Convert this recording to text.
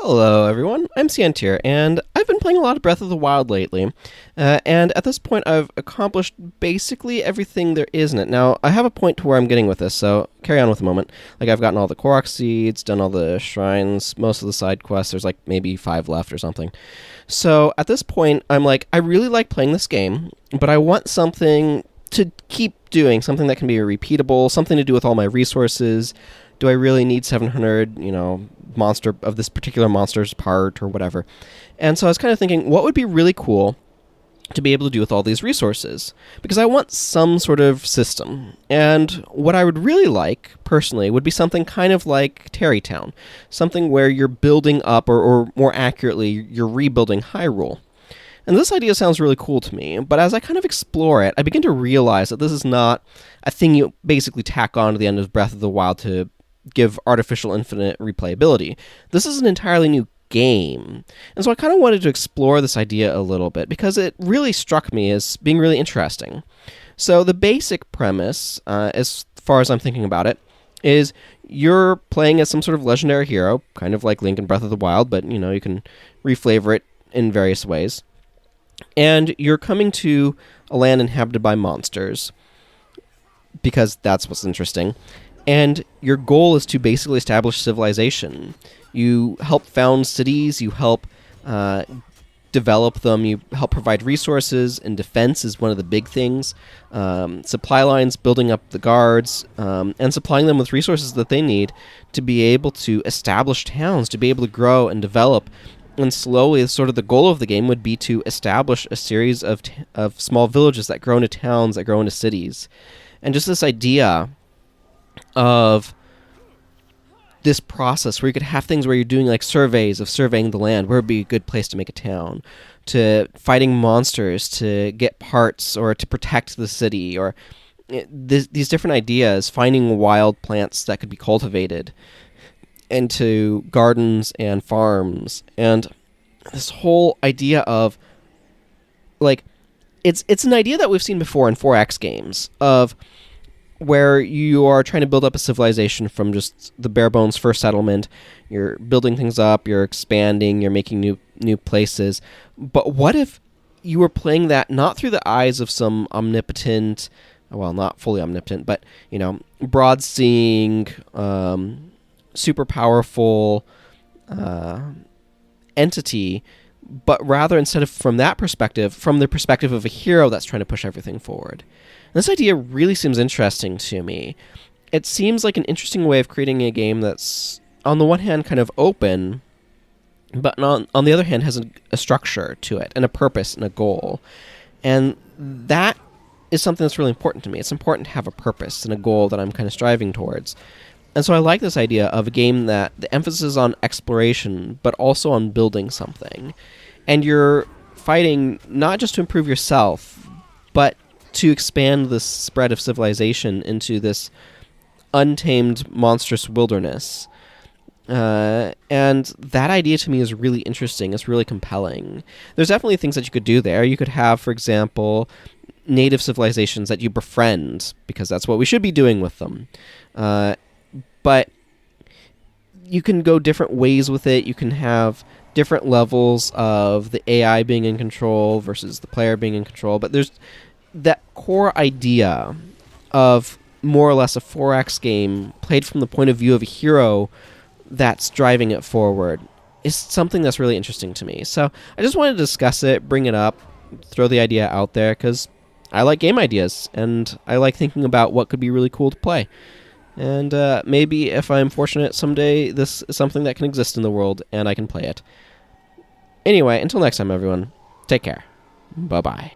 Hello everyone, I'm Santier, and I've been playing a lot of Breath of the Wild lately, and at this point I've accomplished basically everything there is in it. Now, I have a point to where I'm getting with this, so carry on with a moment. Like, I've gotten all the Korok seeds, done all the shrines, most of the side quests, there's like maybe 5 left or something. So, at this point, I'm like, I really like playing this game, but I want something to keep doing, something that can be repeatable, something to do with all my resources. Do I really need 700, monster of this particular monster's part or whatever? And so I was kind of thinking, what would be really cool to be able to do with all these resources? Because I want some sort of system. And what I would really like, personally, would be something kind of like Terrytown. Something where you're building up, or more accurately, you're rebuilding Hyrule. And this idea sounds really cool to me, but as I kind of explore it, I begin to realize that this is not a thing you basically tack on to the end of Breath of the Wild to give artificial infinite replayability. This is an entirely new game. And so I kind of wanted to explore this idea a little bit because it really struck me as being really interesting. So the basic premise, as far as I'm thinking about it, is you're playing as some sort of legendary hero, kind of like Link in Breath of the Wild, but you can reflavor it in various ways. And you're coming to a land inhabited by monsters, because that's what's interesting. And your goal is to basically establish civilization. You help found cities, you help develop them, you help provide resources, and defense is one of the big things. Supply lines, building up the guards, and supplying them with resources that they need to be able to establish towns, to be able to grow and develop. And slowly, sort of the goal of the game would be to establish a series of small villages that grow into towns, that grow into cities. And just this idea of this process where you could have things where you're doing like surveys of surveying the land, where would be a good place to make a town, to fighting monsters, to get parts, or to protect the city, or these different ideas, finding wild plants that could be cultivated, into gardens and farms, and this whole idea of, like, it's an idea that we've seen before in 4X games, of where you are trying to build up a civilization from just the bare bones first settlement. You're building things up, you're expanding, you're making new places. But what if you were playing that not through the eyes of some omnipotent, well, not fully omnipotent, but, broad-seeing, super powerful entity, but rather, instead of from that perspective, from the perspective of a hero that's trying to push everything forward. And this idea really seems interesting to me. It seems like an interesting way of creating a game that's, on the one hand, kind of open, but on the other hand has a structure to it, and a purpose, and a goal. And that is something that's really important to me. It's important to have a purpose and a goal that I'm kind of striving towards. And so I like this idea of a game that the emphasis is on exploration, but also on building something. And you're fighting not just to improve yourself, but to expand this spread of civilization into this untamed, monstrous wilderness. And that idea to me is really interesting. It's really compelling. There's definitely things that you could do there. You could have, for example, native civilizations that you befriend, because that's what we should be doing with them. But you can go different ways with it. You can have different levels of the AI being in control versus the player being in control. But there's that core idea of more or less a 4X game played from the point of view of a hero that's driving it forward is something that's really interesting to me. So I just wanted to discuss it, bring it up, throw the idea out there, because I like game ideas, and I like thinking about what could be really cool to play. And maybe if I'm fortunate someday, this is something that can exist in the world, and I can play it. Anyway, until next time, everyone, take care. Bye-bye.